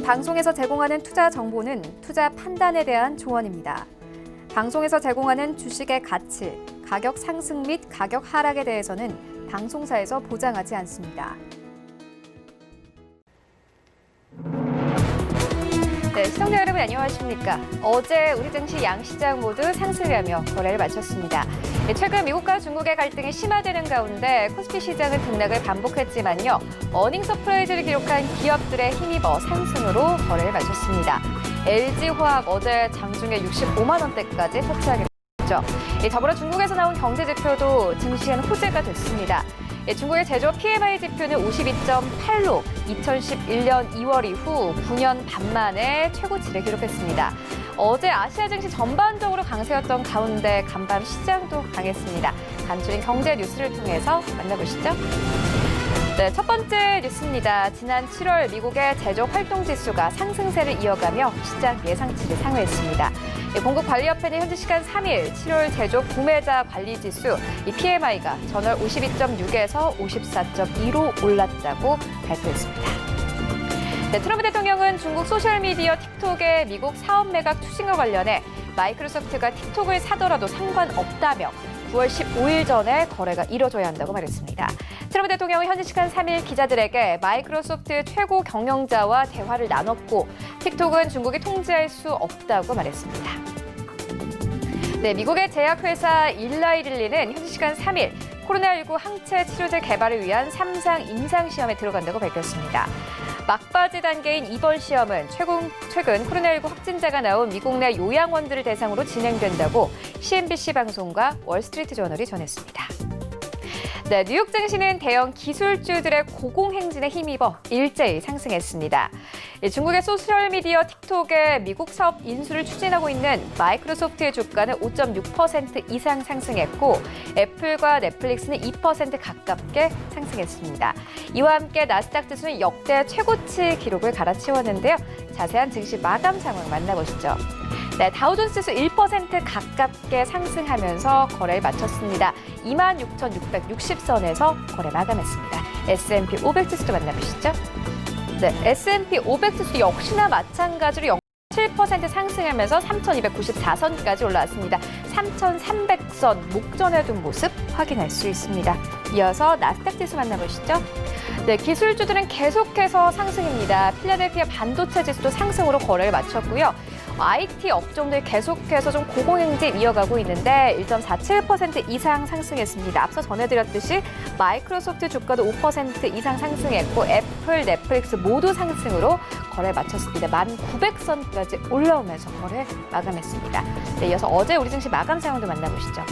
방송에서 제공하는 투자 정보는 투자 판단에 대한 조언입니다. 방송에서 제공하는 주식의 가치, 가격 상승 및 가격 하락에 대해서는 방송사에서 보장하지 않습니다. 네, 시청자 여러분 안녕하십니까? 어제 우리 증시 양시장 모두 상승하며 거래를 마쳤습니다. 최근 미국과 중국의 갈등이 심화되는 가운데 코스피 시장은 등락을 반복했지만요. 어닝 서프라이즈를 기록한 기업들에 힘입어 상승으로 거래를 마쳤습니다. LG화학 어제 장중에 65만 원대까지 터치하게 됐죠. 더불어 중국에서 나온 경제 지표도 증시엔 호재가 됐습니다. 중국의 제조업 PMI 지표는 52.8로 2011년 2월 이후 9년 반 만에 최고치를 기록했습니다. 어제 아시아 증시 전반적으로 강세였던 가운데 간밤 시장도 강했습니다. 간추린 경제 뉴스를 통해서 만나보시죠. 네, 첫 번째 뉴스입니다. 지난 7월 미국의 제조업 활동 지수가 상승세를 이어가며 시장 예상치를 상회했습니다. 공급관리협회는 현지 시간 3일 7월 제조업 구매자 관리 지수 이 PMI가 전월 52.6에서 54.2로 올랐다고 발표했습니다. 네, 트럼프 대통령은 중국 소셜미디어 틱톡의 미국 사업 매각 추진과 관련해 마이크로소프트가 틱톡을 사더라도 상관없다며 9월 15일 전에 거래가 이뤄져야 한다고 말했습니다. 트럼프 대통령은 현지 시간 3일 기자들에게 마이크로소프트 최고 경영자와 대화를 나눴고 틱톡은 중국이 통제할 수 없다고 말했습니다. 네, 미국의 제약회사 일라이릴리는 현지 시간 3일 코로나19 항체 치료제 개발을 위한 3상 임상시험에 들어간다고 밝혔습니다. 막바지 단계인 이번 시험은 최근 코로나19 확진자가 나온 미국 내 요양원들을 대상으로 진행된다고 CNBC 방송과 월스트리트저널이 전했습니다. 네, 뉴욕 증시는 대형 기술주들의 고공행진에 힘입어 일제히 상승했습니다. 중국의 소셜미디어 틱톡의 미국 사업 인수를 추진하고 있는 마이크로소프트의 주가는 5.6% 이상 상승했고 애플과 넷플릭스는 2% 가깝게 상승했습니다. 이와 함께 나스닥 지수는 역대 최고치 기록을 갈아치웠는데요. 자세한 증시 마감 상황 만나보시죠. 네, 다우존스 지수 1% 가깝게 상승하면서 거래를 마쳤습니다. 26,660선에서 거래 마감했습니다. S&P 500 지수도 만나보시죠. 네, S&P 500 지수 역시나 마찬가지로 7% 상승하면서 3,294선까지 올라왔습니다. 3,300선 목전에 둔 모습 확인할 수 있습니다. 이어서 나스닥 지수 만나보시죠. 네, 기술주들은 계속해서 상승입니다. 필라델피아 반도체 지수도 상승으로 거래를 마쳤고요. IT 업종들 계속해서 좀 고공행진 이어가고 있는데 1.47% 이상 상승했습니다. 앞서 전해드렸듯이 마이크로소프트 주가도 5% 이상 상승했고 애플, 넷플릭스 모두 상승으로 거래 마쳤습니다. 1,900선까지 올라오면서 거래 마감했습니다. 네, 이어서 어제 우리 증시 마감 상황도 만나보시죠.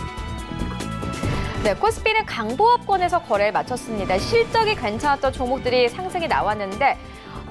네, 코스피는 강보합권에서 거래를 마쳤습니다. 실적이 괜찮았던 종목들이 상승이 나왔는데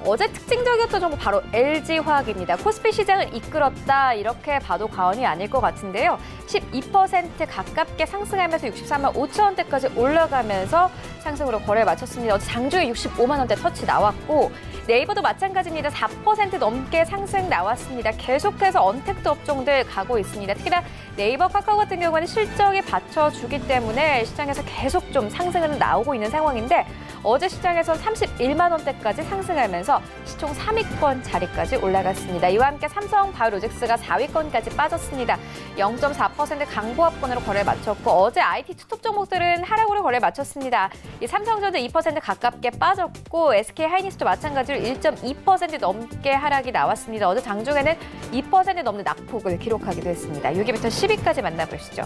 어제 특징적이었던 종목 바로 LG화학입니다. 코스피 시장을 이끌었다 이렇게 봐도 과언이 아닐 것 같은데요. 12% 가깝게 상승하면서 63만 5천 원대까지 올라가면서 상승으로 거래를 마쳤습니다. 어제 장중에 65만 원대 터치 나왔고 네이버도 마찬가지입니다. 4% 넘게 상승 나왔습니다. 계속해서 언택트 업종들 가고 있습니다. 특히나 네이버, 카카오 같은 경우는 실적이 받쳐주기 때문에 시장에서 계속 좀 상승은 나오고 있는 상황인데 어제 시장에선 31만 원대까지 상승하면서 시총 3위권 자리까지 올라갔습니다. 이와 함께 삼성바이오로직스가 4위권까지 빠졌습니다. 0.4% 강보합권으로 거래를 마쳤고 어제 IT 투톱 종목들은 하락으로 거래를 마쳤습니다. 이 삼성전자 2% 가깝게 빠졌고 SK하이닉스도 마찬가지로 1.2% 넘게 하락이 나왔습니다. 어제 장중에는 2% 넘는 낙폭을 기록하기도 했습니다. 6위부터 10위까지 만나보시죠.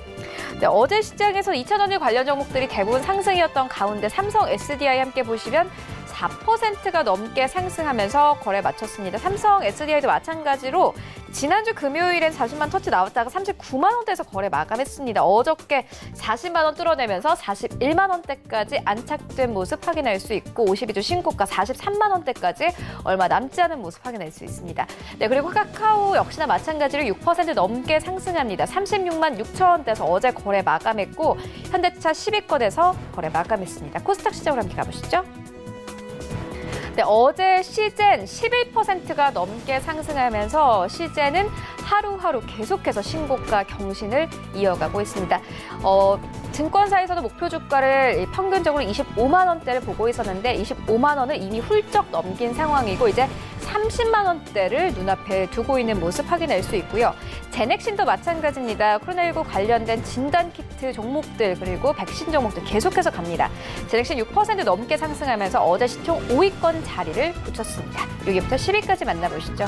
네, 어제 시장에서 2차전지 관련 종목들이 대부분 상승이었던 가운데 삼성 SDI 함께 보시면 4%가 넘게 상승하면서 거래 마쳤습니다. 삼성 SDI도 마찬가지로 지난주 금요일엔 40만 터치 나왔다가 39만 원대에서 거래 마감했습니다. 어저께 40만 원 뚫어내면서 41만 원대까지 안착된 모습 확인할 수 있고 52주 신고가 43만 원대까지 얼마 남지 않은 모습 확인할 수 있습니다. 네, 그리고 카카오 역시나 마찬가지로 6% 넘게 상승합니다. 36만 6천 원대에서 어제 거래 마감했고 현대차 10위권에서 거래 마감했습니다. 코스닥 시장으로 함께 가보시죠. 네, 어제 시젠 11%가 넘게 상승하면서 시젠은 하루하루 계속해서 신고가 경신을 이어가고 있습니다. 증권사에서도 목표 주가를 평균적으로 25만 원대를 보고 있었는데 25만 원을 이미 훌쩍 넘긴 상황이고 이제 30만 원대를 눈앞에 두고 있는 모습 확인할 수 있고요. 제넥신도 마찬가지입니다. 코로나19 관련된 진단키트 종목들 그리고 백신 종목들 계속해서 갑니다. 제넥신 6% 넘게 상승하면서 어제 시총 5위권 자리를 붙였습니다. 6위부터 10위까지 만나보시죠.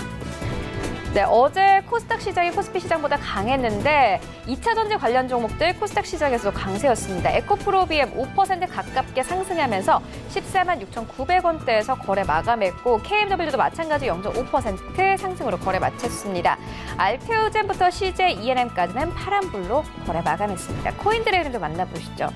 네, 어제 코스닥 시장이 코스피 시장보다 강했는데 2차 전지 관련 종목들 코스닥 시장에서도 강세였습니다. 에코프로비엠 5% 가깝게 상승하면서 14만 6,900원대에서 거래 마감했고 KMW도 마찬가지 0.5% 상승으로 거래 마쳤습니다. 알테오젠부터 CJ, ENM까지는 파란불로 거래 마감했습니다. 코인들의 흐름도 만나보시죠.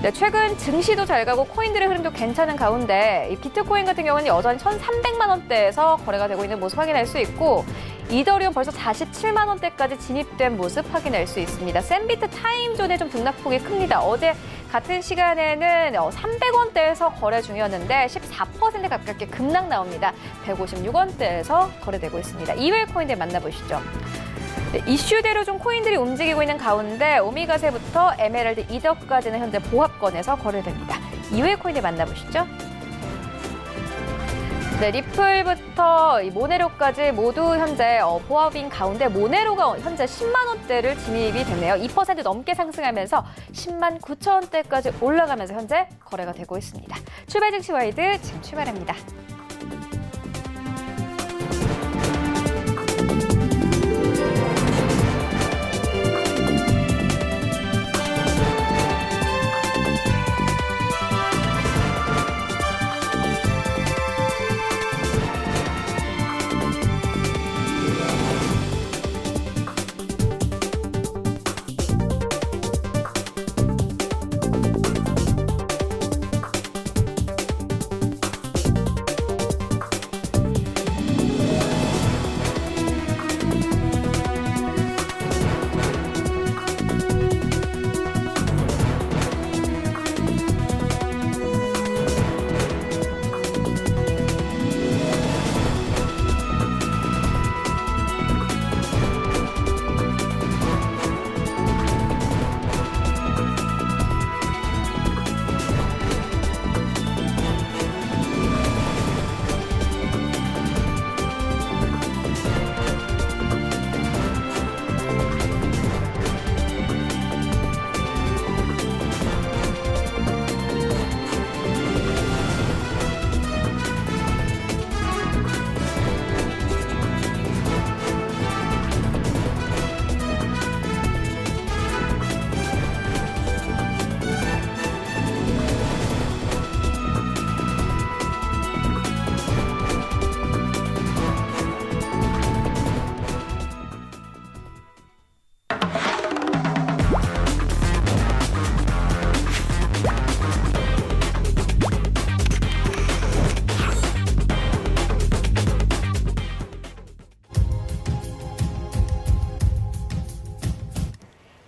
네, 최근 증시도 잘 가고 코인들의 흐름도 괜찮은 가운데 이 비트코인 같은 경우는 여전히 1,300만 원대에서 거래가 되고 있는 모습 확인할 수 있고 이더리움 벌써 47만 원대까지 진입된 모습 확인할 수 있습니다. 샌비트 타임존의 좀 등락폭이 큽니다. 어제 같은 시간에는 300원대에서 거래 중이었는데 14% 가깝게 급락 나옵니다. 156원대에서 거래되고 있습니다. 이외의 코인들 만나보시죠. 네, 이슈대로 좀 코인들이 움직이고 있는 가운데 오미가세부터 에메랄드 이더까지는 현재 보합권에서 거래됩니다. 이외의 코인들 만나보시죠. 네, 리플부터 모네로까지 모두 현재 보합인 가운데 모네로가 현재 10만 원대를 진입이 됐네요. 2% 넘게 상승하면서 10만 9천 원대까지 올라가면서 현재 거래가 되고 있습니다. 출발 증시 와이드 지금 출발합니다.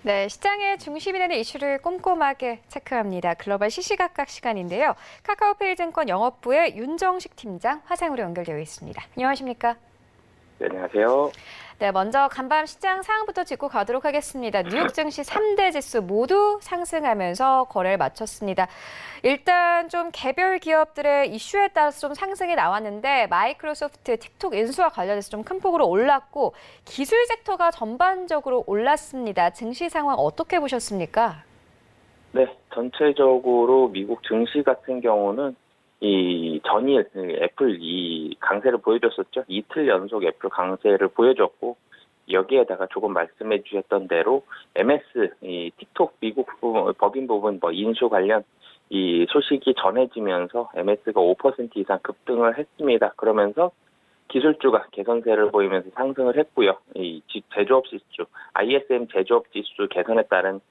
네, 시장의 중심이 되는 이슈를 꼼꼼하게 체크합니다. 글로벌 시시각각 시간인데요. 카카오페이 증권 영업부의 윤정식 팀장 화상으로 연결되어 있습니다. 안녕하십니까? 네, 안녕하세요. 네, 먼저 간밤 시장 상황부터 짚고 가도록 하겠습니다. 뉴욕 증시 3대 지수 모두 상승하면서 거래를 마쳤습니다. 일단 좀 개별 기업들의 이슈에 따라서 좀 상승이 나왔는데 마이크로소프트, 틱톡 인수와 관련해서 좀 큰 폭으로 올랐고 기술 섹터가 전반적으로 올랐습니다. 증시 상황 어떻게 보셨습니까? 네, 전체적으로 미국 증시 같은 경우는 이 전일 애플 이 강세를 보여줬었죠. 이틀 연속 애플 강세를 보여줬고 여기에다가 조금 말씀해 주셨던 대로 MS 이 틱톡 미국 법인 부분 인수 관련 이 소식이 전해지면서 MS가 5% 이상 급등을 했습니다. 그러면서 기술주가 개선세를 보이면서 상승을 했고요. 이 제조업 지수, ISM 제조업 지수 개선에 따른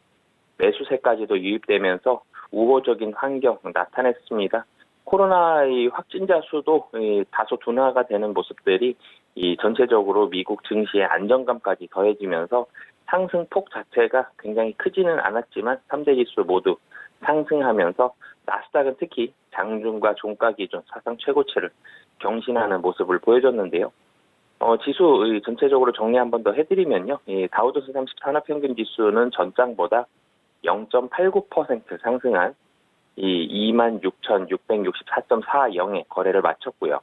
매수세까지도 유입되면서 우호적인 환경 나타냈습니다. 코로나의 확진자 수도 다소 둔화가 되는 모습들이 이 전체적으로 미국 증시의 안정감까지 더해지면서 상승폭 자체가 굉장히 크지는 않았지만 3대 지수 모두 상승하면서 나스닥은 특히 장중과 종가 기준 사상 최고치를 경신하는 모습을 보여줬는데요. 지수 전체적으로 정리 한 번 더 해드리면요. 다우존스 30 산업평균 지수는 전장보다 0.89% 상승한 이 26,664.40에 거래를 마쳤고요.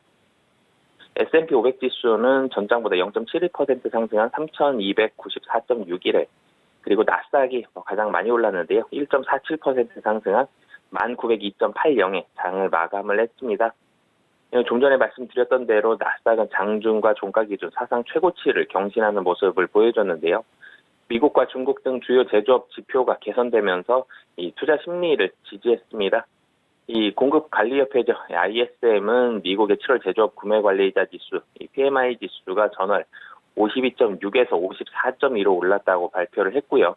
S&P 500 지수는 전장보다 0.72% 상승한 3,294.61에, 그리고 나스닥이 가장 많이 올랐는데요. 1.47% 상승한 1,902.80에 장을 마감을 했습니다. 좀 전에 말씀드렸던 대로 나스닥은 장중과 종가 기준 사상 최고치를 경신하는 모습을 보여줬는데요. 미국과 중국 등 주요 제조업 지표가 개선되면서 이 투자 심리를 지지했습니다. 이 공급관리협회죠. ISM은 미국의 7월 제조업 구매관리자 지수, 이 PMI 지수가 전월 52.6에서 54.2로 올랐다고 발표를 했고요.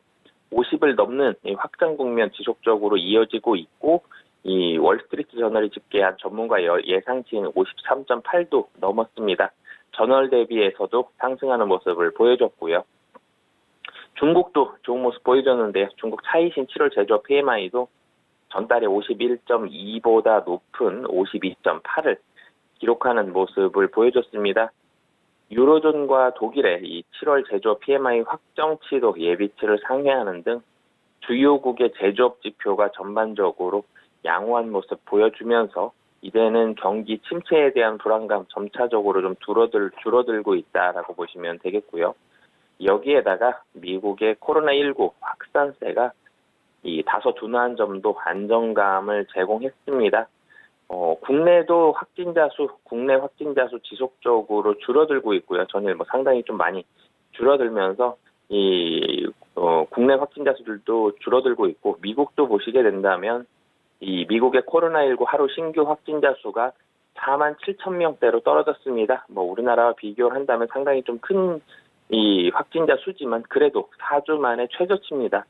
50을 넘는 이 확장 국면 지속적으로 이어지고 있고, 이 월스트리트 저널이 집계한 전문가 예상치는 53.8도 넘었습니다. 전월 대비해서도 상승하는 모습을 보여줬고요. 중국도 좋은 모습 보여줬는데요. 중국 차이신 7월 제조업 PMI도 전달에 51.2보다 높은 52.8을 기록하는 모습을 보여줬습니다. 유로존과 독일의 이 7월 제조업 PMI 확정치도 예비치를 상회하는 등 주요국의 제조업 지표가 전반적으로 양호한 모습 보여주면서 이제는 경기 침체에 대한 불안감 점차적으로 좀 줄어들고 있다라고 보시면 되겠고요. 여기에다가 미국의 코로나19 확산세가 이 다소 둔화한 점도 안정감을 제공했습니다. 국내도 국내 확진자 수 지속적으로 줄어들고 있고요. 전일 상당히 좀 많이 줄어들면서 국내 확진자 수들도 줄어들고 있고, 미국도 보시게 된다면 이 미국의 코로나19 하루 신규 확진자 수가 47,000명대로 떨어졌습니다. 우리나라와 비교를 한다면 상당히 좀 큰 이 확진자 수지만 그래도 4주 만에 최저치입니다.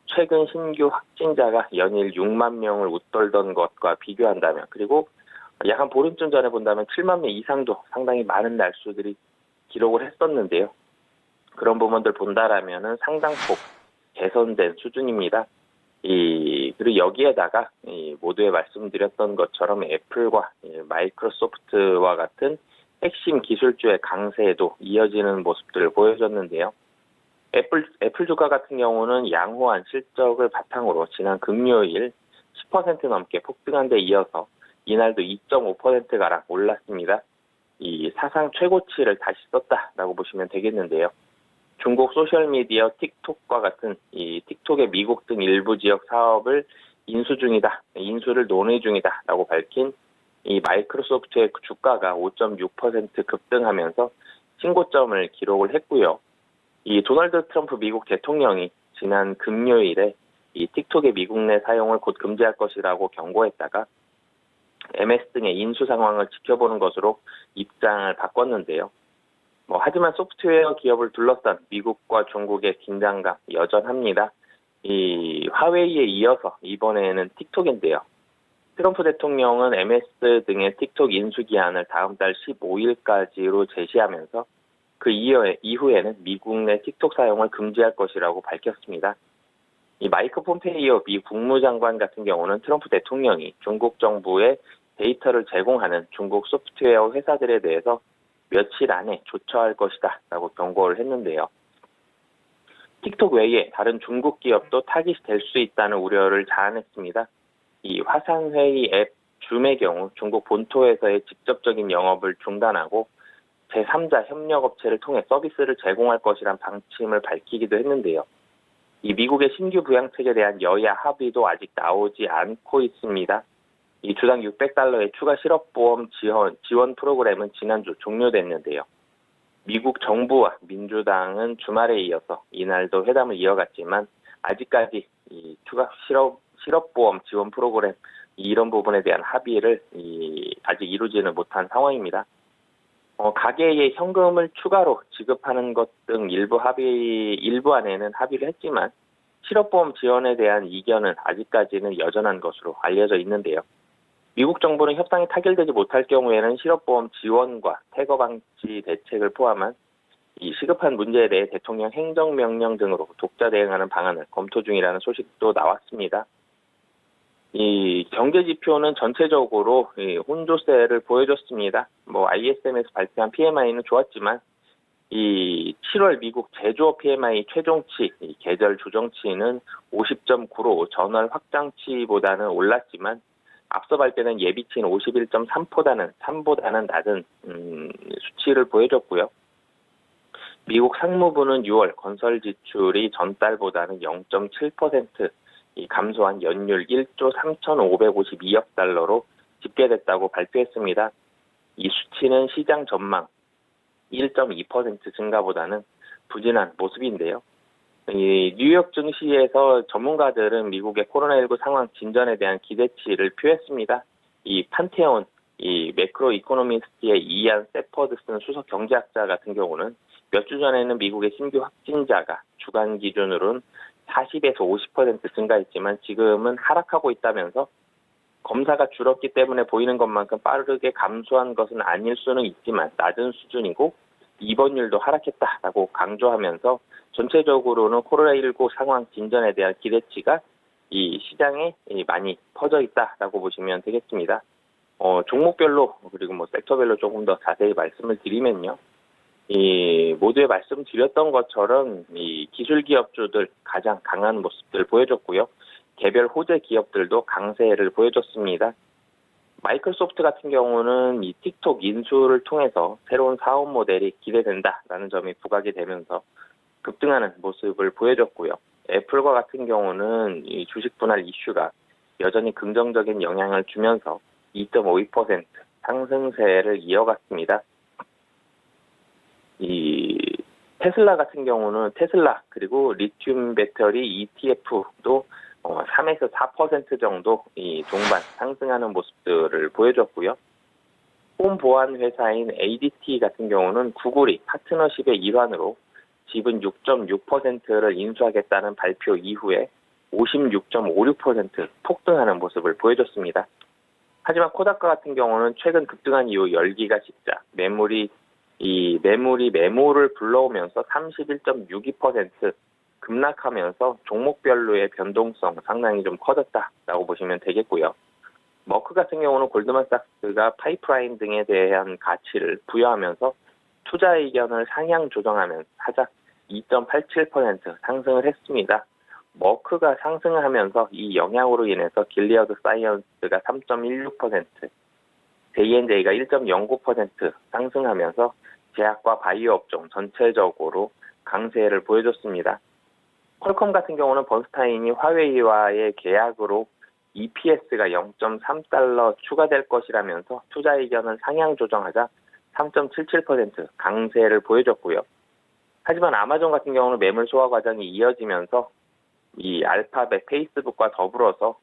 최근 신규 확진자가 연일 6만 명을 웃돌던 것과 비교한다면, 그리고 약 한 보름쯤 전에 본다면 7만 명 이상도 상당히 많은 날수들이 기록을 했었는데요. 그런 부분들 본다라면은 상당폭 개선된 수준입니다. 그리고 여기에다가 모두에 말씀드렸던 것처럼 애플과 마이크로소프트와 같은 핵심 기술주의 강세에도 이어지는 모습들을 보여줬는데요. 애플 주가 같은 경우는 양호한 실적을 바탕으로 지난 금요일 10% 넘게 폭등한 데 이어서 이날도 2.5%가량 올랐습니다. 이 사상 최고치를 다시 썼다라고 보시면 되겠는데요. 중국 소셜미디어 틱톡과 같은 이 틱톡의 미국 등 일부 지역 사업을 인수를 논의 중이다라고 밝힌 이 마이크로소프트의 주가가 5.6% 급등하면서 신고점을 기록을 했고요. 이 도널드 트럼프 미국 대통령이 지난 금요일에 이 틱톡의 미국 내 사용을 곧 금지할 것이라고 경고했다가 MS 등의 인수 상황을 지켜보는 것으로 입장을 바꿨는데요. 하지만 소프트웨어 기업을 둘러싼 미국과 중국의 긴장감 여전합니다. 이 화웨이에 이어서 이번에는 틱톡인데요. 트럼프 대통령은 MS 등의 틱톡 인수 기한을 다음 달 15일까지로 제시하면서 그 이후에는 미국 내 틱톡 사용을 금지할 것이라고 밝혔습니다. 이 마이크 폼페이오 미 국무장관 같은 경우는 트럼프 대통령이 중국 정부에 데이터를 제공하는 중국 소프트웨어 회사들에 대해서 며칠 안에 조처할 것이다 라고 경고를 했는데요. 틱톡 외에 다른 중국 기업도 타깃이 될 수 있다는 우려를 자아냈습니다. 이 화상회의 앱 줌의 경우 중국 본토에서의 직접적인 영업을 중단하고 제3자 협력업체를 통해 서비스를 제공할 것이란 방침을 밝히기도 했는데요. 이 미국의 신규 부양책에 대한 여야 합의도 아직 나오지 않고 있습니다. 이 주당 $600의 추가 실업보험 지원 프로그램은 지난주 종료됐는데요. 미국 정부와 민주당은 주말에 이어서 이날도 회담을 이어갔지만 아직까지 이 추가 실업보험 지원 프로그램 이런 부분에 대한 합의를 아직 이루지는 못한 상황입니다. 가계에 현금을 추가로 지급하는 것 등 일부 안에는 합의를 했지만 실업보험 지원에 대한 이견은 아직까지는 여전한 것으로 알려져 있는데요. 미국 정부는 협상이 타결되지 못할 경우에는 실업보험 지원과 태거 방지 대책을 포함한 이 시급한 문제에 대해 대통령 행정명령 등으로 독자 대응하는 방안을 검토 중이라는 소식도 나왔습니다. 이 경제 지표는 전체적으로 혼조세를 보여줬습니다. ISM에서 발표한 PMI는 좋았지만 이 7월 미국 제조업 PMI 최종치, 이 계절 조정치는 50.9로 전월 확장치보다는 올랐지만 앞서 발표된 예비치는 51.3보다는 낮은 수치를 보여줬고요. 미국 상무부는 6월 건설 지출이 전달보다는 0.7% 감소한 연율 1조 3,552억 달러로 집계됐다고 발표했습니다. 이 수치는 시장 전망 1.2% 증가보다는 부진한 모습인데요. 이 뉴욕 증시에서 전문가들은 미국의 코로나19 상황 진전에 대한 기대치를 표했습니다. 이 판테온, 이 매크로 이코노미스트의 이안 세퍼드슨 수석 경제학자 같은 경우는 몇 주 전에는 미국의 신규 확진자가 주간 기준으로는 40에서 50% 증가했지만 지금은 하락하고 있다면서 검사가 줄었기 때문에 보이는 것만큼 빠르게 감소한 것은 아닐 수는 있지만 낮은 수준이고 입원율도 하락했다라고 강조하면서 전체적으로는 코로나19 상황 진전에 대한 기대치가 이 시장에 많이 퍼져 있다라고 보시면 되겠습니다. 종목별로 그리고 섹터별로 조금 더 자세히 말씀을 드리면요. 이 모두에 말씀드렸던 것처럼 이 기술 기업주들 가장 강한 모습들 보여줬고요. 개별 호재 기업들도 강세를 보여줬습니다. 마이크로소프트 같은 경우는 이 틱톡 인수를 통해서 새로운 사업 모델이 기대된다라는 점이 부각이 되면서 급등하는 모습을 보여줬고요. 애플과 같은 경우는 이 주식 분할 이슈가 여전히 긍정적인 영향을 주면서 2.52% 상승세를 이어갔습니다. 이 테슬라 같은 경우는 테슬라 그리고 리튬 배터리 ETF도 3에서 4% 정도 이 동반 상승하는 모습들을 보여줬고요. 홈 보안 회사인 ADT 같은 경우는 구글이 파트너십의 일환으로 지분 6.6%를 인수하겠다는 발표 이후에 56.56% 폭등하는 모습을 보여줬습니다. 하지만 코다카 같은 경우는 최근 급등한 이후 열기가 식자 매물이 매물을 불러오면서 31.62% 급락하면서 종목별로의 변동성 상당히 좀 커졌다라고 보시면 되겠고요. 머크 같은 경우는 골드만삭스가 파이프라인 등에 대한 가치를 부여하면서 투자 의견을 상향 조정하면 하작 2.87% 상승을 했습니다. 머크가 상승을 하면서 이 영향으로 인해서 길리어드 사이언스가 3.16%, J&J가 1.09% 상승하면서 제약과 바이오 업종 전체적으로 강세를 보여줬습니다. 퀄컴 같은 경우는 번스타인이 화웨이와의 계약으로 EPS가 0.3달러 추가될 것이라면서 투자 의견을 상향 조정하자 3.77% 강세를 보여줬고요. 하지만 아마존 같은 경우는 매물 소화 과정이 이어지면서 이 알파벳, 페이스북과 더불어서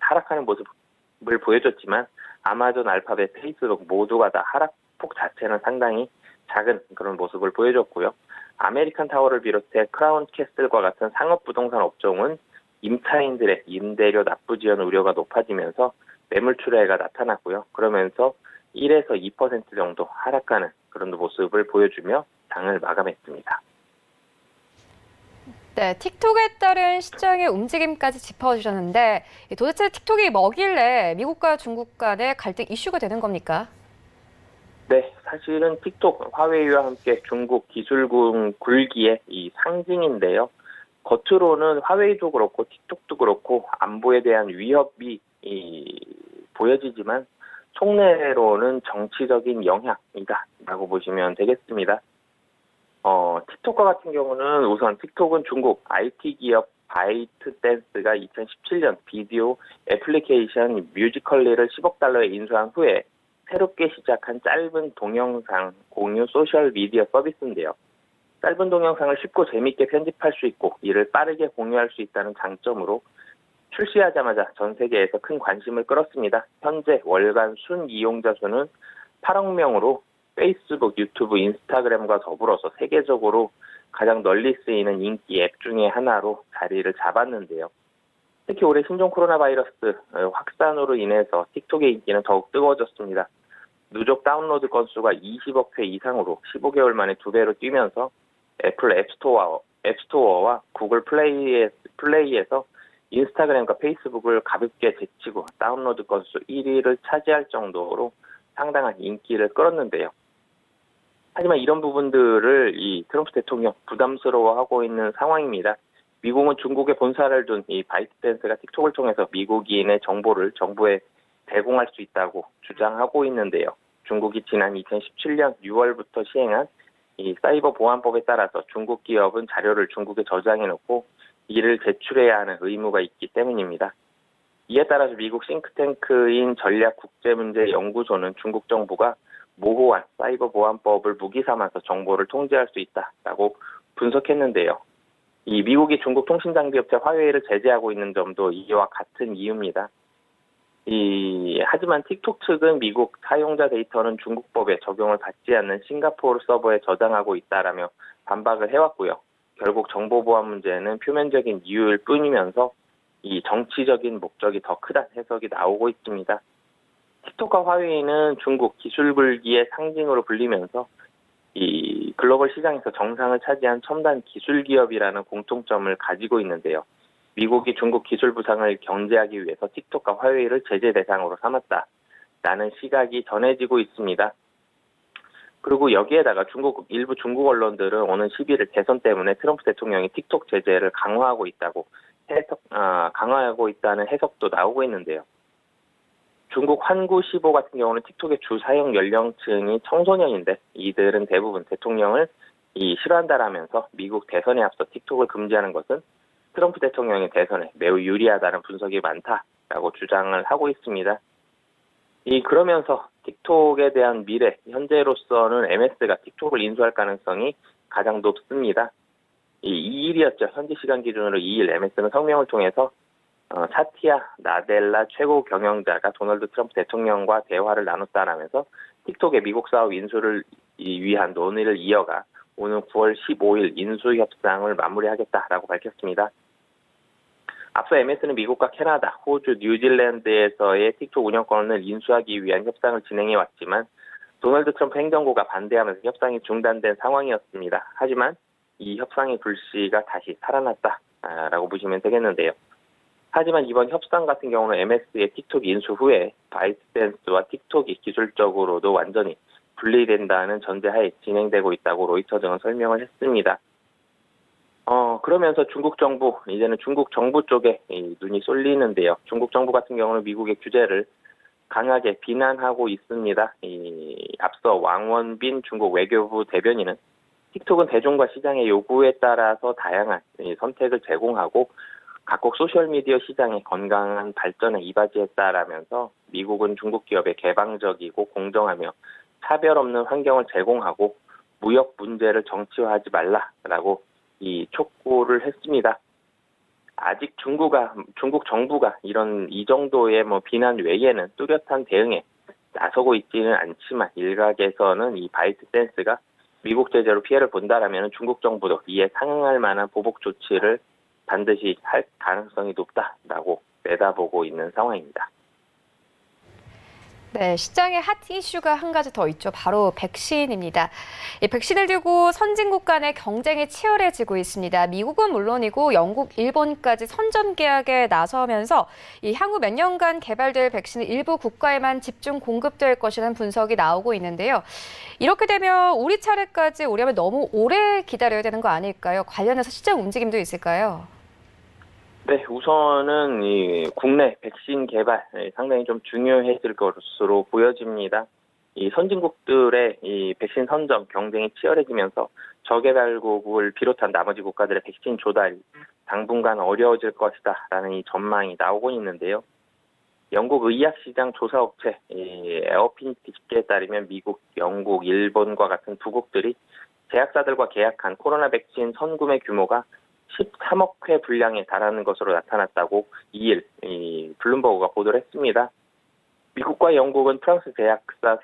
하락하는 모습을 보여줬지만 아마존, 알파벳, 페이스북 모두가 다 하락폭 자체는 상당히 작은 그런 모습을 보여줬고요. 아메리칸 타워를 비롯해 크라운 캐슬과 같은 상업 부동산 업종은 임차인들의 임대료 납부 지연 우려가 높아지면서 매물 출회가 나타났고요. 그러면서 1에서 2% 정도 하락하는 그런 모습을 보여주며 장을 마감했습니다. 네, 틱톡에 따른 시장의 움직임까지 짚어주셨는데 도대체 틱톡이 뭐길래 미국과 중국 간의 갈등 이슈가 되는 겁니까? 네, 사실은 틱톡, 화웨이와 함께 중국 기술군 굴기의 이 상징인데요. 겉으로는 화웨이도 그렇고 틱톡도 그렇고 안보에 대한 위협이 보여지지만 속내로는 정치적인 영향이다라고 보시면 되겠습니다. 틱톡과 같은 경우는 우선 틱톡은 중국 IT 기업 바이트댄스가 2017년 비디오 애플리케이션 뮤지컬리를 10억 달러에 인수한 후에 새롭게 시작한 짧은 동영상 공유 소셜 미디어 서비스인데요. 짧은 동영상을 쉽고 재미있게 편집할 수 있고 이를 빠르게 공유할 수 있다는 장점으로 출시하자마자 전 세계에서 큰 관심을 끌었습니다. 현재 월간 순 이용자 수는 8억 명으로 페이스북, 유튜브, 인스타그램과 더불어서 세계적으로 가장 널리 쓰이는 인기 앱 중에 하나로 자리를 잡았는데요. 특히 올해 신종 코로나 바이러스 확산으로 인해서 틱톡의 인기는 더욱 뜨거워졌습니다. 누적 다운로드 건수가 20억 회 이상으로 15개월 만에 2배로 뛰면서 애플 앱스토어와 구글 플레이에서 인스타그램과 페이스북을 가볍게 제치고 다운로드 건수 1위를 차지할 정도로 상당한 인기를 끌었는데요. 하지만 이런 부분들을 이 트럼프 대통령 부담스러워하고 있는 상황입니다. 미국은 중국에 본사를 둔 이 바이트댄스가 틱톡을 통해서 미국인의 정보를 정부에 제공할 수 있다고 주장하고 있는데요. 중국이 지난 2017년 6월부터 시행한 이 사이버 보안법에 따라서 중국 기업은 자료를 중국에 저장해 놓고 이를 제출해야 하는 의무가 있기 때문입니다. 이에 따라서 미국 싱크탱크인 전략국제문제연구소는 중국 정부가 모호한 사이버 보안법을 무기 삼아서 정보를 통제할 수 있다라고 분석했는데요. 이 미국이 중국 통신장비업체 화웨이를 제재하고 있는 점도 이와 같은 이유입니다. 하지만 틱톡 측은 미국 사용자 데이터는 중국법에 적용을 받지 않는 싱가포르 서버에 저장하고 있다라며 반박을 해왔고요. 결국 정보보안 문제는 표면적인 이유일 뿐이면서 이 정치적인 목적이 더 크다는 해석이 나오고 있습니다. 틱톡과 화웨이는 중국 기술 불기의 상징으로 불리면서 이 글로벌 시장에서 정상을 차지한 첨단 기술 기업이라는 공통점을 가지고 있는데요. 미국이 중국 기술 부상을 경제하기 위해서 틱톡과 화웨이를 제재 대상으로 삼았다라는 시각이 전해지고 있습니다. 그리고 여기에다가 일부 중국 언론들은 오는 11일 대선 때문에 트럼프 대통령이 틱톡 제재를 강화하고 있다는 해석도 나오고 있는데요. 중국 환구15 같은 경우는 틱톡의 주 사용 연령층이 청소년인데 이들은 대부분 대통령을 싫어한다라면서 미국 대선에 앞서 틱톡을 금지하는 것은 트럼프 대통령의 대선에 매우 유리하다는 분석이 많다라고 주장을 하고 있습니다. 그러면서 틱톡에 대한 미래, 현재로서는 MS가 틱톡을 인수할 가능성이 가장 높습니다. 2일이었죠. 현지 시간 기준으로 2일 MS는 성명을 통해서 사티아 나델라 최고 경영자가 도널드 트럼프 대통령과 대화를 나눴다라면서 틱톡의 미국 사업 인수를 위한 논의를 이어가 오는 9월 15일 인수 협상을 마무리하겠다라고 밝혔습니다. 앞서 MS는 미국과 캐나다, 호주, 뉴질랜드에서의 틱톡 운영권을 인수하기 위한 협상을 진행해왔지만 도널드 트럼프 행정부가 반대하면서 협상이 중단된 상황이었습니다. 하지만 이 협상의 불씨가 다시 살아났다라고 보시면 되겠는데요. 하지만 이번 협상 같은 경우는 MS의 틱톡 인수 후에 바이트댄스와 틱톡이 기술적으로도 완전히 분리된다는 전제하에 진행되고 있다고 로이터 등은 설명을 했습니다. 그러면서 중국 정부, 이제는 중국 정부 쪽에 눈이 쏠리는데요. 중국 정부 같은 경우는 미국의 규제를 강하게 비난하고 있습니다. 앞서 왕원빈 중국 외교부 대변인은 틱톡은 대중과 시장의 요구에 따라서 다양한 선택을 제공하고 각국 소셜미디어 시장의 건강한 발전에 이바지했다라면서 미국은 중국 기업에 개방적이고 공정하며 차별 없는 환경을 제공하고 무역 문제를 정치화하지 말라라고 촉구를 했습니다. 아직 중국 정부가 이 정도의 비난 외에는 뚜렷한 대응에 나서고 있지는 않지만 일각에서는 이 바이트댄스가 미국 제재로 피해를 본다라면 중국 정부도 이에 상응할 만한 보복 조치를 반드시 할 가능성이 높다라고 내다보고 있는 상황입니다. 네, 시장에 핫 이슈가 한 가지 더 있죠. 바로 백신입니다. 이 백신을 두고 선진국 간의 경쟁이 치열해지고 있습니다. 미국은 물론이고 영국, 일본까지 선점 계약에 나서면서 향후 몇 년간 개발될 백신이 일부 국가에만 집중 공급될 것이라는 분석이 나오고 있는데요. 이렇게 되면 우리 차례까지 오려면 너무 오래 기다려야 되는 거 아닐까요? 관련해서 시장 움직임도 있을까요? 네, 우선은 국내 백신 개발 상당히 좀 중요해질 것으로 보여집니다. 선진국들의 백신 선점 경쟁이 치열해지면서 저개발국을 비롯한 나머지 국가들의 백신 조달이 당분간 어려워질 것이다라는 전망이 나오고 있는데요. 영국 의학시장 조사업체 에어피니티 집계에 따르면 미국, 영국, 일본과 같은 두 국들이 제약사들과 계약한 코로나 백신 선구매 규모가 13억 회 분량에 달하는 것으로 나타났다고 2일 블룸버그가 보도를 했습니다. 미국과 영국은 프랑스 제약사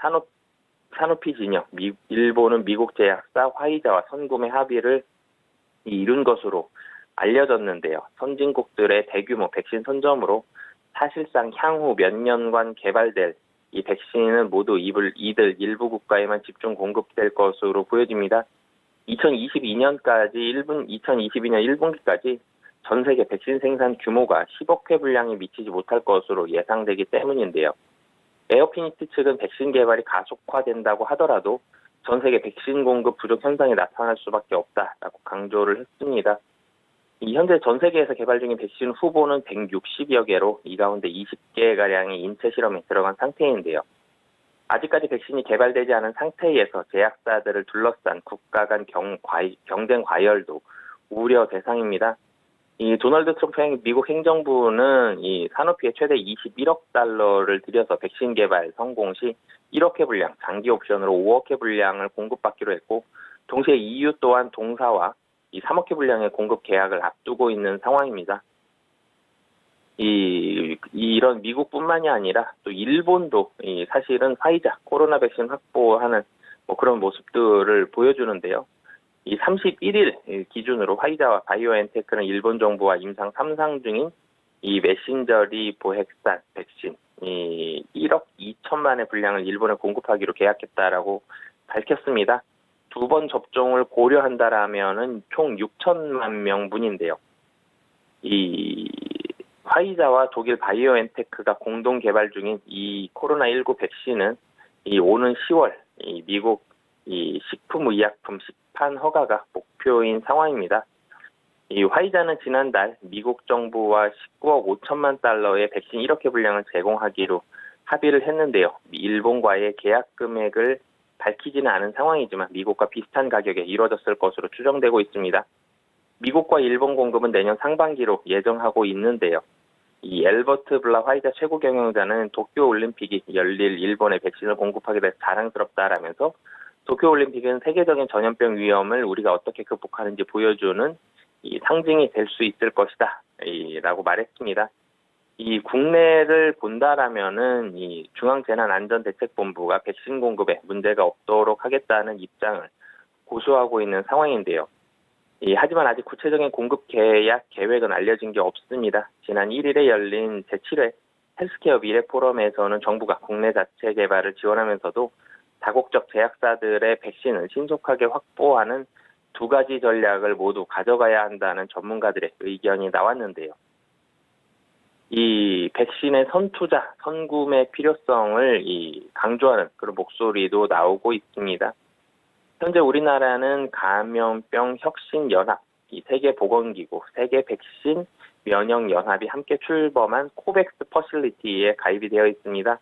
사노피 진영, 일본은 미국 제약사 화이자와 선구매 합의를 이룬 것으로 알려졌는데요. 선진국들의 대규모 백신 선점으로 사실상 향후 몇 년간 개발될 이 백신은 모두 이들 일부 국가에만 집중 공급될 것으로 보여집니다. 2022년 1분기까지 전 세계 백신 생산 규모가 10억 회 분량에 미치지 못할 것으로 예상되기 때문인데요. 에어피니티 측은 백신 개발이 가속화된다고 하더라도 전 세계 백신 공급 부족 현상이 나타날 수밖에 없다라고 강조를 했습니다. 현재 전 세계에서 개발 중인 백신 후보는 160여 개로 이 가운데 20개가량이 인체 실험에 들어간 상태인데요. 아직까지 백신이 개발되지 않은 상태에서 제약사들을 둘러싼 국가 간 경쟁 과열도 우려 대상입니다. 이 도널드 트럼프 미국 행정부는 이 산업비에 최대 21억 달러를 들여서 백신 개발 성공 시 1억 회 분량, 장기 옵션으로 5억 회 분량을 공급받기로 했고, 동시에 EU 또한 동사와 이 3억 회 분량의 공급 계약을 앞두고 있는 상황입니다. 이런 미국뿐만이 아니라 또 일본도 사실은 화이자 코로나 백신 확보하는 그런 모습들을 보여주는데요. 이 31일 기준으로 화이자와 바이오엔테크는 일본 정부와 임상 3상 중인 이 메신저리 보핵산 백신 1억 2천만의 분량을 일본에 공급하기로 계약했다라고 밝혔습니다. 두 번 접종을 고려한다라면은 총 6천만 명분인데요. 이 화이자와 독일 바이오엔테크가 공동 개발 중인 이 코로나19 백신은 이 오는 10월 미국 식품의약품 시판 허가가 목표인 상황입니다. 이 화이자는 지난달 미국 정부와 19억 5천만 달러의 백신 1억 회 분량을 제공하기로 합의를 했는데요. 일본과의 계약 금액을 밝히지는 않은 상황이지만 미국과 비슷한 가격에 이루어졌을 것으로 추정되고 있습니다. 미국과 일본 공급은 내년 상반기로 예정하고 있는데요. 이 엘버트 블라 화이자 최고 경영자는 도쿄올림픽이 열릴 일본에 백신을 공급하게 돼서 자랑스럽다라면서 도쿄올림픽은 세계적인 전염병 위험을 우리가 어떻게 극복하는지 보여주는 이 상징이 될 수 있을 것이다 라고 말했습니다. 이 국내를 본다라면은 이 중앙재난안전대책본부가 백신 공급에 문제가 없도록 하겠다는 입장을 고수하고 있는 상황인데요. 하지만 아직 구체적인 공급 계약 계획은 알려진 게 없습니다. 지난 1일에 열린 제7회 헬스케어 미래 포럼에서는 정부가 국내 자체 개발을 지원하면서도 다국적 제약사들의 백신을 신속하게 확보하는 두 가지 전략을 모두 가져가야 한다는 전문가들의 의견이 나왔는데요. 이 백신의 선투자, 선구매 필요성을 강조하는 그런 목소리도 나오고 있습니다. 현재 우리나라는 감염병 혁신연합, 이 세계보건기구, 세계백신 면역연합이 함께 출범한 코백스 퍼실리티에 가입이 되어 있습니다.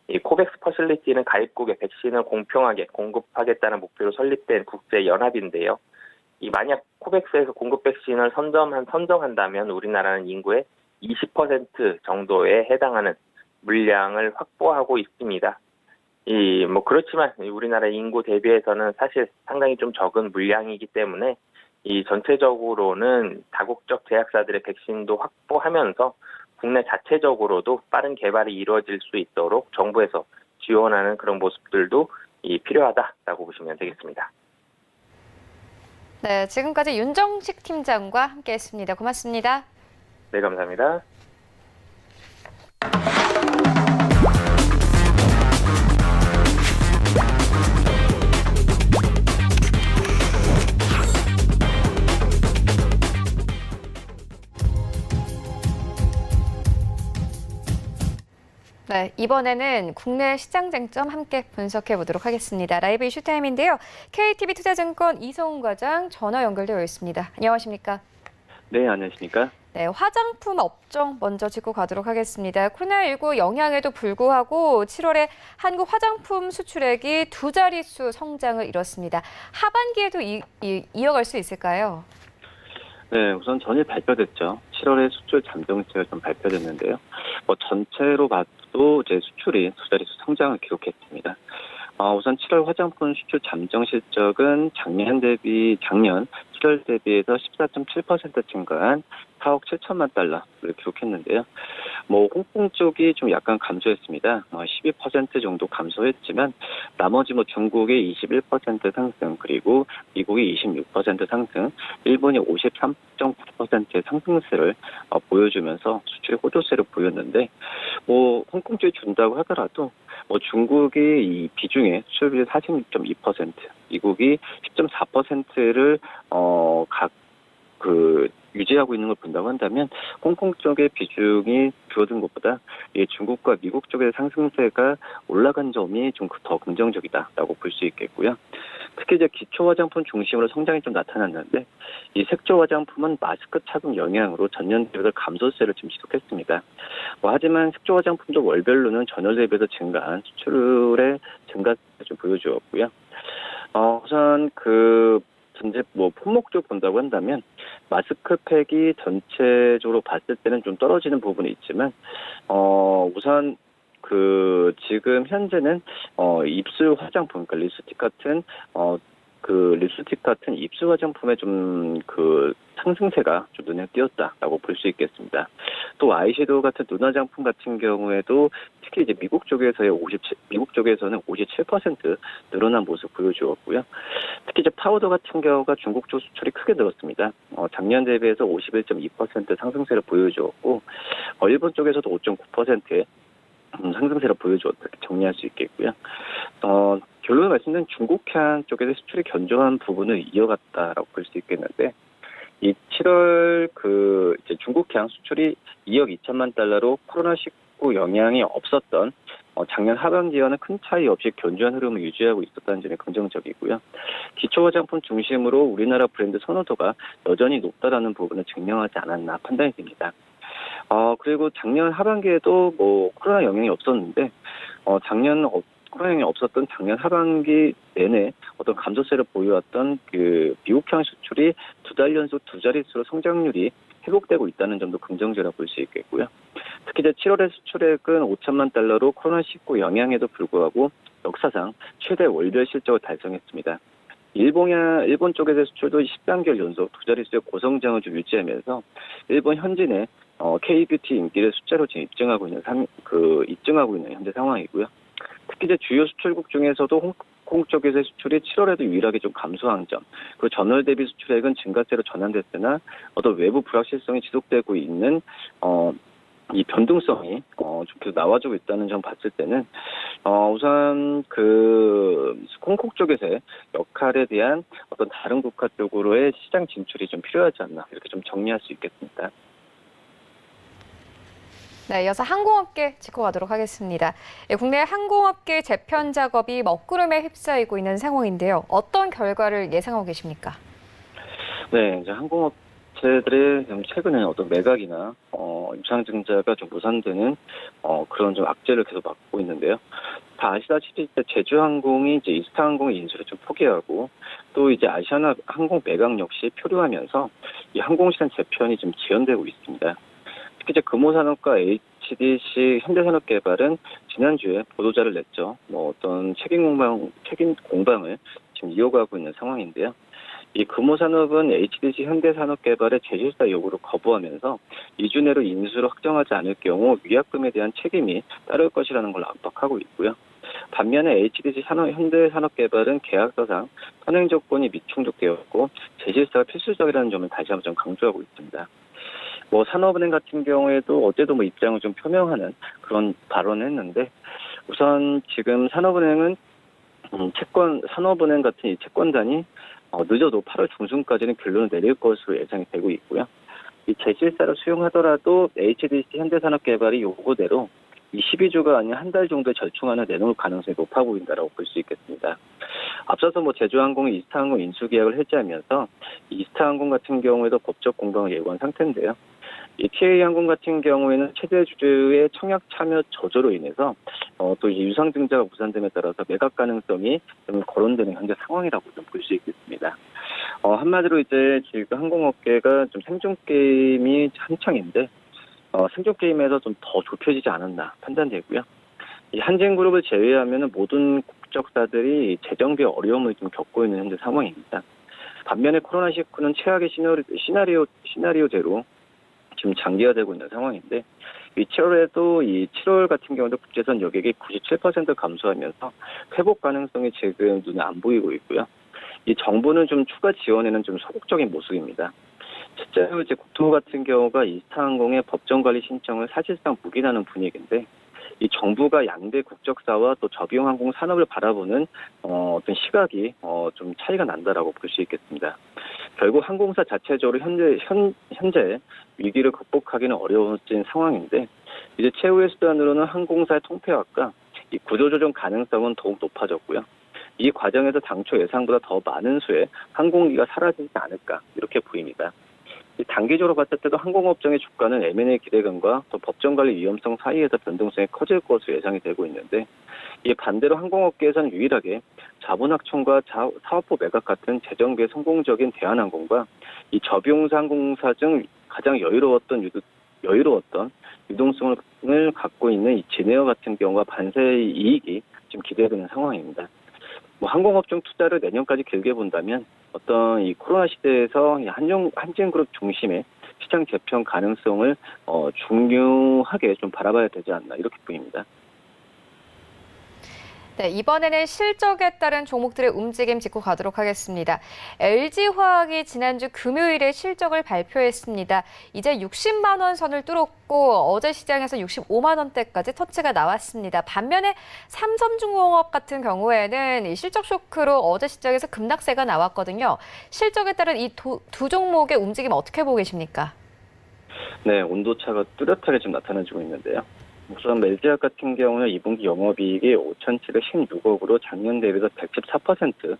이 코백스 퍼실리티는 가입국에 백신을 공평하게 공급하겠다는 목표로 설립된 국제연합인데요. 만약 코백스에서 공급 백신을 선정한다면 우리나라는 인구의 20% 정도에 해당하는 물량을 확보하고 있습니다. 그렇지만 우리나라 인구 대비해서는 사실 상당히 좀 적은 물량이기 때문에 전체적으로는 다국적 제약사들의 백신도 확보하면서 국내 자체적으로도 빠른 개발이 이루어질 수 있도록 정부에서 지원하는 그런 모습들도 필요하다라고 보시면 되겠습니다. 네, 지금까지 윤정식 팀장과 함께했습니다. 고맙습니다. 네, 감사합니다. 네, 이번에는 국내 시장 쟁점 함께 분석해 보도록 하겠습니다. 라이브 이슈 타임인데요. KTB 투자증권 이성훈 과장 전화 연결되어 있습니다. 안녕하십니까? 네, 안녕하십니까? 네, 화장품 업종 먼저 짚고 가도록 하겠습니다. 코로나19 영향에도 불구하고 7월에 한국 화장품 수출액이 두 자릿수 성장을 이뤘습니다. 하반기에도 이어갈 수 있을까요? 네, 우선 전일 발표됐죠. 7월에 수출 잠정세가 좀 발표됐는데요. 전체로 봐도 이제 수출이 두 자릿수 성장을 기록했습니다. 우선 7월 화장품 수출 잠정 실적은 작년 7월 대비해서 14.7% 증가한 4억 7천만 달러를 기록했는데요. 홍콩 쪽이 좀 약간 감소했습니다. 12% 정도 감소했지만 나머지 중국이 21% 상승, 그리고 미국이 26% 상승, 일본이 53.9%의 상승세를 보여주면서 수출의 호조세를 보였는데 홍콩 쪽이 준다고 하더라도 중국이 이 비중에 수출비 46.2%, 미국이 10.4%를 유지하고 있는 걸 본다고 한다면 홍콩 쪽의 비중이 줄어든 것보다 중국과 미국 쪽의 상승세가 올라간 점이 좀 더 긍정적이다라고 볼 수 있겠고요. 특히 이제 기초 화장품 중심으로 성장이 좀 나타났는데 이 색조 화장품은 마스크 착용 영향으로 전년 대비해서 감소세를 좀 지속했습니다. 하지만 색조 화장품도 월별로는 전월 대비해서 증가한 수출의 증가세를 좀 보여주었고요. 우선 전체 품목도 본다고 한다면 마스크팩이 전체적으로 봤을 때는 좀 떨어지는 부분이 있지만 우선 지금 현재는 입술 화장품, 그러니까 립스틱 같은 입술 화장품에 좀 상승세가 좀 눈에 띄었다라고 볼 수 있겠습니다. 또 아이섀도우 같은 눈 화장품 같은 경우에도 특히 이제 미국 쪽에서는 57% 늘어난 모습 보여주었고요. 특히 이제 파우더 같은 경우가 중국 쪽 수출이 크게 늘었습니다. 작년 대비해서 51.2% 상승세를 보여주었고, 일본 쪽에서도 5.9%의 상승세를 보여주었다 정리할 수 있겠고요. 결론을 말씀드리면 중국향 쪽에서 수출이 견조한 부분을 이어갔다라고 볼 수 있겠는데, 이 7월 이제 중국향 수출이 2억 2천만 달러로 코로나19 영향이 없었던 작년 하반기와는 큰 차이 없이 견조한 흐름을 유지하고 있었다는 점이 긍정적이고요. 기초 화장품 중심으로 우리나라 브랜드 선호도가 여전히 높다라는 부분을 증명하지 않았나 판단이 됩니다. 그리고 작년 하반기에도 코로나 영향이 없었는데, 코로나 영향이 없었던 작년 하반기 내내 어떤 감소세를 보여왔던 미국향 수출이 2달 연속 2자릿수로 성장률이 회복되고 있다는 점도 긍정적이라고 볼 수 있겠고요. 특히 이제 7월의 수출액은 5천만 달러로 코로나19 영향에도 불구하고 역사상 최대 월별 실적을 달성했습니다. 일본 쪽에서 수출도 13개월 연속 2자릿수의 고성장을 좀 유지하면서 일본 현지 내 K-뷰티 인기를 숫자로 지금 입증하고 있는 현재 상황이고요. 특히 이제 주요 수출국 중에서도 홍콩 쪽에서의 수출이 7월에도 유일하게 좀 감소한 점, 그리고 전월 대비 수출액은 증가세로 전환됐으나 어떤 외부 불확실성이 지속되고 있는 이 변동성이 좀 계속 나와주고 있다는 점 봤을 때는 우선 홍콩 쪽에서의 역할에 대한 어떤 다른 국가 쪽으로의 시장 진출이 좀 필요하지 않나 이렇게 좀 정리할 수 있겠습니다. 네, 이어서 항공업계 짚어가도록 하겠습니다. 국내 항공업계 재편 작업이 먹구름에 휩싸이고 있는 상황인데요. 어떤 결과를 예상하고 계십니까? 네, 이제 항공업체들의 최근에 어떤 매각이나 유상증자가 좀 무산되는 그런 좀 악재를 계속 맡고 있는데요. 다 아시다시피 제주항공이 이제 이스타항공의 인수를 좀 포기하고 또 이제 아시아나항공 매각 역시 표류하면서 이 항공시장 재편이 좀 지연되고 있습니다. 특히 이제 금호산업과 HDC 현대산업개발은 지난주에 보도자를 냈죠. 어떤 책임 공방을 지금 이어가고 있는 상황인데요. 이 금호산업은 HDC 현대산업개발의 제실사 요구를 거부하면서 2주 내로 인수를 확정하지 않을 경우 위약금에 대한 책임이 따를 것이라는 걸 압박하고 있고요. 반면에 HDC 현대산업개발은 계약서상 선행 조건이 미충족되었고 제실사가 필수적이라는 점을 다시 한번 강조하고 있습니다. 산업은행 같은 경우에도 어제도 입장을 좀 표명하는 그런 발언을 했는데, 우선 지금 산업은행은 산업은행 같은 이 채권단이 늦어도 8월 중순까지는 결론을 내릴 것으로 예상이 되고 있고요. 이 제실사를 수용하더라도 HDC 현대산업개발이 요구대로 12주가 아닌 한 달 정도의 절충안을 내놓을 가능성이 높아 보인다라고 볼 수 있겠습니다. 앞서서 제주항공이 이스타항공 인수 계약을 해지하면서 이스타항공 같은 경우에도 법적 공방을 예고한 상태인데요. 이 TA항공 같은 경우에는 최대 주주의 청약 참여 저조로 인해서 또 이 유상증자가 무산됨에 따라서 매각 가능성이 좀 거론되는 현재 상황이라고 좀 볼 수 있겠습니다. 한마디로 이제 지금 항공업계가 좀 생존 게임이 한창인데 생존 게임에서 좀 더 좁혀지지 않았나 판단되고요. 이 한진그룹을 제외하면 모든 국적사들이 재정비 어려움을 좀 겪고 있는 현재 상황입니다. 반면에 코로나19는 최악의 시나리오대로 지금 장기화되고 있는 상황인데, 이 7월 같은 경우도 국제선 여객이 97% 감소하면서 회복 가능성이 지금 눈에 안 보이고 있고요. 이 정부는 좀 추가 지원에는 좀 소극적인 모습입니다. 실제로 이제 국토부 같은 경우가 이스타항공의 법정관리 신청을 사실상 묵인하는 분위기인데, 이 정부가 양대 국적사와 또 저비용항공 산업을 바라보는 어떤 시각이 좀 차이가 난다라고 볼 수 있겠습니다. 결국 항공사 자체적으로 현재 위기를 극복하기는 어려워진 상황인데 이제 최후의 수단으로는 항공사의 통폐합과 이 구조조정 가능성은 더욱 높아졌고요. 이 과정에서 당초 예상보다 더 많은 수의 항공기가 사라지지 않을까 이렇게 보입니다. 단기적으로 봤을 때도 항공업종의 주가는 M&A 기대감과 또 법정관리 위험성 사이에서 변동성이 커질 것으로 예상이 되고 있는데 이 반대로 항공업계에서는 유일하게 자본확충과 사업부 매각 같은 재정비에 성공적인 대한항공과 이 저비용사 항공사 중 가장 여유로웠던 유동성을 갖고 있는 이 진에어 같은 경우가 반세의 이익이 지금 기대되는 상황입니다. 항공업종 투자를 내년까지 길게 본다면 어떤 이 코로나 시대에서 한진그룹 중심의 시장 재편 가능성을 중요하게 좀 바라봐야 되지 않나 이렇게 보입니다. 네, 이번에는 실적에 따른 종목들의 움직임 짚고 가도록 하겠습니다. LG화학이 지난주 금요일에 실적을 발표했습니다. 이제 60만 원 선을 뚫었고 어제 시장에서 65만 원대까지 터치가 나왔습니다. 반면에 삼성중공업 같은 경우에는 이 실적 쇼크로 어제 시장에서 급락세가 나왔거든요. 실적에 따른 이 두 종목의 움직임 어떻게 보고 계십니까? 네, 온도차가 뚜렷하게 좀 나타나지고 있는데요. 우선 LG화학 같은 경우는 2분기 영업이익이 5,716억으로 작년 대비해서 114%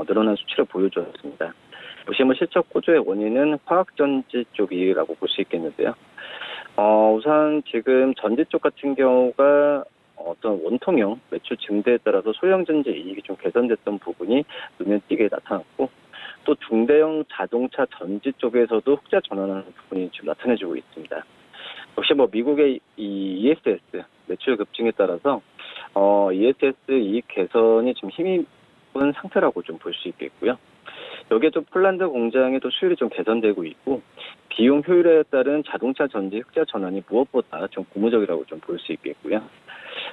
늘어난 수치를 보여주었습니다. 역시 실적 호조의 원인은 화학전지 쪽이라고 볼 수 있겠는데요. 우선 지금 전지 쪽 같은 경우가 어떤 원통형 매출 증대에 따라서 소형전지 이익이 좀 개선됐던 부분이 눈에 띄게 나타났고 또 중대형 자동차 전지 쪽에서도 흑자 전환하는 부분이 지금 나타내주고 있습니다. 역시 미국의 이 ESS 매출 급증에 따라서 ESS 이익 개선이 좀 힘입은 상태라고 좀 볼 수 있겠고요. 여기에 또 폴란드 공장의 또 수율이 좀 개선되고 있고 비용 효율에 따른 자동차 전지 흑자 전환이 무엇보다 좀 고무적이라고 좀 볼 수 있겠고요.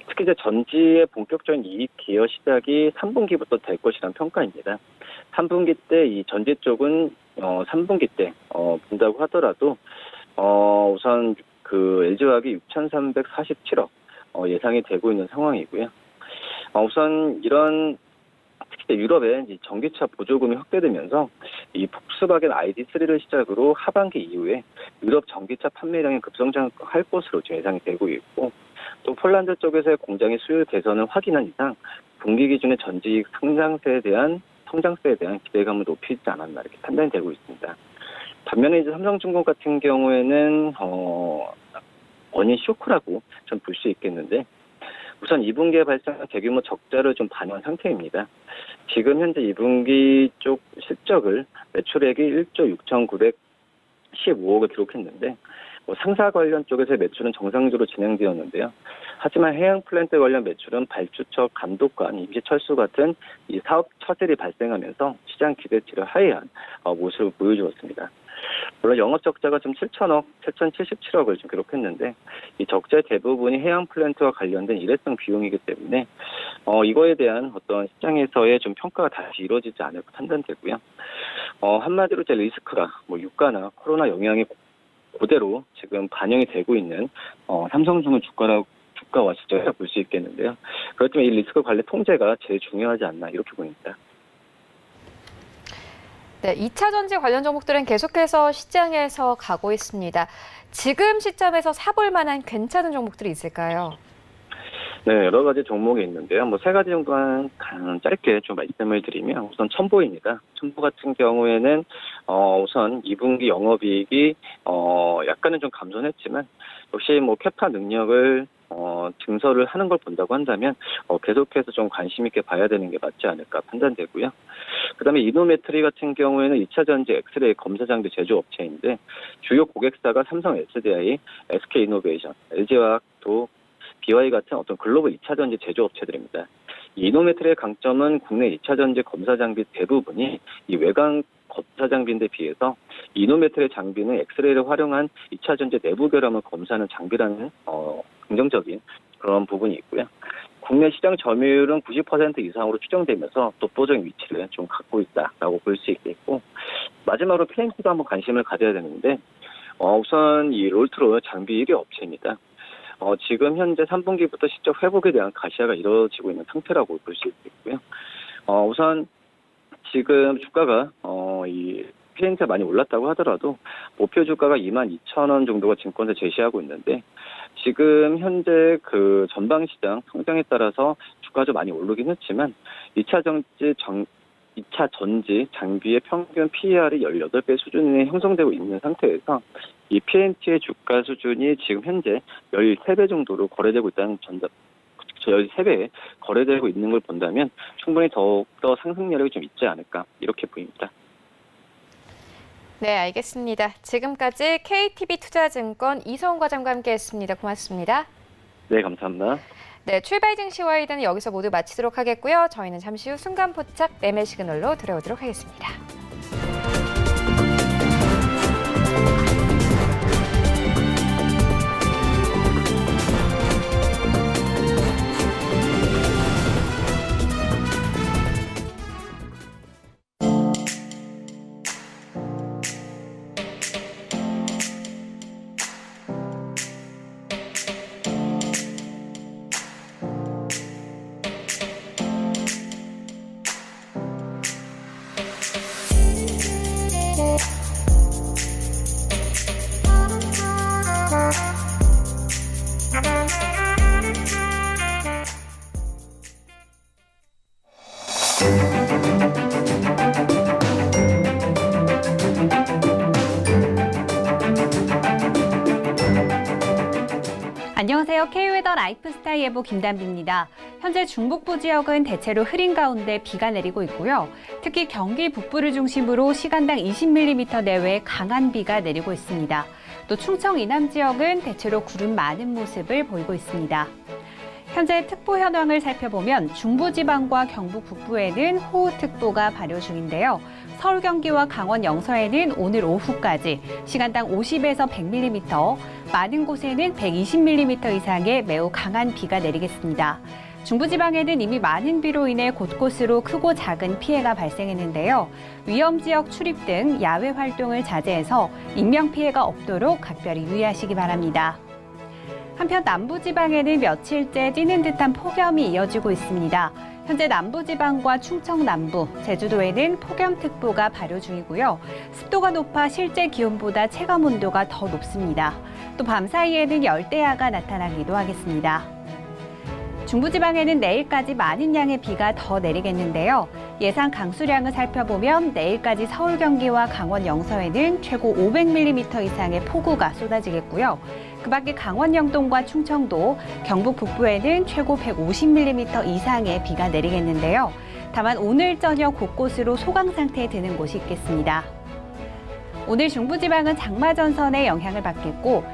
특히 이제 전지의 본격적인 이익 기여 시작이 3분기부터 될 것이란 평가입니다. 3분기 때 이 전지 쪽은 3분기 때 본다고 하더라도 우선 그 LG화학이 6,347억 예상이 되고 있는 상황이고요. 우선 이런 특히 유럽의 전기차 보조금이 확대되면서 이 폭스바겐 ID3를 시작으로 하반기 이후에 유럽 전기차 판매량이 급성장할 것으로 지금 예상이 되고 있고 또 폴란드 쪽에서의 공장의 수요 개선을 확인한 이상 분기 기준의 전지 성장세에 대한 기대감을 높이지 않았나 이렇게 판단이 되고 있습니다. 반면에 이제 삼성중공 같은 경우에는 원인 쇼크라고 좀 볼 수 있겠는데 우선 2분기에 발생한 대규모 적자를 좀 반영한 상태입니다. 지금 현재 2분기 쪽 실적을 매출액이 1조 6,915억을 기록했는데 상사 관련 쪽에서의 매출은 정상적으로 진행되었는데요. 하지만 해양 플랜트 관련 매출은 발주처 감독관, 임시철수 같은 이 사업 처질이 발생하면서 시장 기대치를 하회한 모습을 보여주었습니다. 물론 영업 적자가 좀 7,077억을 좀 기록했는데 이 적자의 대부분이 해양 플랜트와 관련된 일회성 비용이기 때문에 이거에 대한 어떤 시장에서의 좀 평가가 다시 이루어지지 않을까 판단되고요. 한마디로 제 리스크가 유가나 코로나 영향이 그대로 지금 반영이 되고 있는 삼성중공 주가와 실적이라고 볼 수 있겠는데요. 그렇지만 이 리스크 관리 통제가 제일 중요하지 않나 이렇게 보입니다. 네, 2차 전지 관련 종목들은 계속해서 시장에서 가고 있습니다. 지금 시점에서 사볼 만한 괜찮은 종목들이 있을까요? 네, 여러 가지 종목이 있는데요. 세 가지 정도만 짧게 좀 말씀을 드리면 우선 첨보입니다. 첨보 같은 경우에는 우선 2분기 영업이익이 약간은 좀 감소했지만 역시 캐파 능력을 증설을 하는 걸 본다고 한다면 계속해서 좀 관심 있게 봐야 되는 게 맞지 않을까 판단되고요. 그다음에 이노메트리 같은 경우에는 2차 전지 엑스레이 검사 장비 제조업체인데 주요 고객사가 삼성 SDI, SK이노베이션, LG화학, 또 BY 같은 어떤 글로벌 2차 전지 제조업체들입니다. 이 이노메트리의 강점은 국내 2차 전지 검사 장비 대부분이 이 외관 검사 장비인데 비해서 이노메트리의 장비는 엑스레이를 활용한 2차 전지 내부 결함을 검사하는 장비라는 긍정적인 그런 부분이 있고요. 국내 시장 점유율은 90% 이상으로 추정되면서 독보적인 위치를 좀 갖고 있다라고 볼 수 있겠고 마지막으로 PMC도 한번 관심을 가져야 되는데 우선 이 롤트로 장비 1위 업체입니다. 지금 현재 3분기부터 실적 회복에 대한 가시화가 이루어지고 있는 상태라고 볼 수 있겠고요. 우선 지금 주가가 이 PNG가 많이 올랐다고 하더라도 목표 주가가 22,000원 정도가 증권사 제시하고 있는데 지금 현재 그 전방 시장 성장에 따라서 주가가 좀 많이 오르긴 했지만 2차 전지 장비의 평균 PER이 18배 수준이 형성되고 있는 상태에서 이 PNT의 주가 수준이 지금 현재 13배 정도로 거래되고 있다는 13배에 거래되고 있는 걸 본다면 충분히 더욱더 상승력이 좀 있지 않을까 이렇게 보입니다. 네, 알겠습니다. 지금까지 KTB투자증권 이성훈 과장과 함께했습니다. 고맙습니다. 네, 감사합니다. 네, 출발 증시 와이드는 여기서 모두 마치도록 하겠고요. 저희는 잠시 후 순간 포착 매매 시그널로 들어오도록 하겠습니다. 안녕하세요. K웨더 라이프스타일 예보 김단비입니다. 현재 중북부 지역은 대체로 흐린 가운데 비가 내리고 있고요. 특히 경기 북부를 중심으로 시간당 20mm 내외의 강한 비가 내리고 있습니다. 또 충청 이남 지역은 대체로 구름 많은 모습을 보이고 있습니다. 현재 특보 현황을 살펴보면 중부지방과 경북 북부에는 호우특보가 발효 중인데요. 서울, 경기와 강원 영서에는 오늘 오후까지 시간당 50에서 100mm, 많은 곳에는 120mm 이상의 매우 강한 비가 내리겠습니다. 중부지방에는 이미 많은 비로 인해 곳곳으로 크고 작은 피해가 발생했는데요. 위험지역 출입 등 야외 활동을 자제해서 인명피해가 없도록 각별히 유의하시기 바랍니다. 한편 남부지방에는 며칠째 찌는 듯한 폭염이 이어지고 있습니다. 현재 남부지방과 충청 남부, 제주도에는 폭염특보가 발효 중이고요. 습도가 높아 실제 기온보다 체감온도가 더 높습니다. 또 밤사이에는 열대야가 나타나기도 하겠습니다. 중부지방에는 내일까지 많은 양의 비가 더 내리겠는데요. 예상 강수량을 살펴보면 내일까지 서울, 경기와 강원 영서에는 최고 500mm 이상의 폭우가 쏟아지겠고요. 그 밖에 강원 영동과 충청도, 경북 북부에는 최고 150mm 이상의 비가 내리겠는데요. 다만 오늘 저녁 곳곳으로 소강 상태에 드는 곳이 있겠습니다. 오늘 중부지방은 장마전선의 영향을 받겠고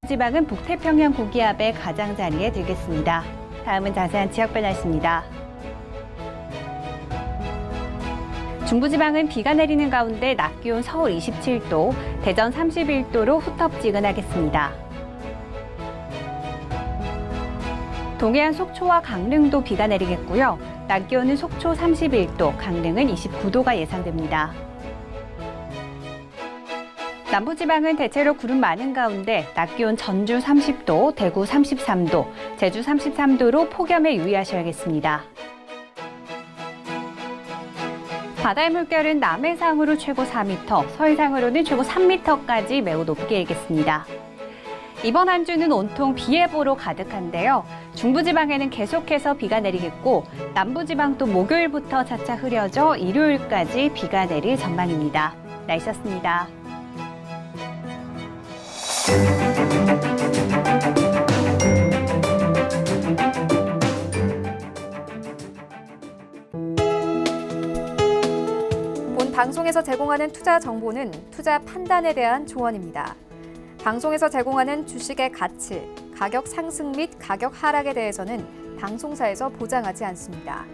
남부지방은 북태평양 고기압의 가장자리에 들겠습니다. 다음은 자세한 지역별 날씨입니다. 중부지방은 비가 내리는 가운데 낮 기온 서울 27도, 대전 31도로 후텁지근하겠습니다. 동해안 속초와 강릉도 비가 내리겠고요. 낮 기온은 속초 31도, 강릉은 29도가 예상됩니다. 남부지방은 대체로 구름 많은 가운데 낮 기온 전주 30도, 대구 33도, 제주 33도로 폭염에 유의하셔야겠습니다. 바다의 물결은 남해상으로 최고 4m, 서해상으로는 최고 3m까지 매우 높게 일겠습니다. 이번 한 주는 온통 비 예보로 가득한데요. 중부지방에는 계속해서 비가 내리겠고 남부지방도 목요일부터 차차 흐려져 일요일까지 비가 내릴 전망입니다. 날씨였습니다. 본 방송에서 제공하는 투자 정보는 투자 판단에 대한 조언입니다. 방송에서 제공하는 주식의 가치, 가격 상승 및 가격 하락에 대해서는 방송사에서 보장하지 않습니다.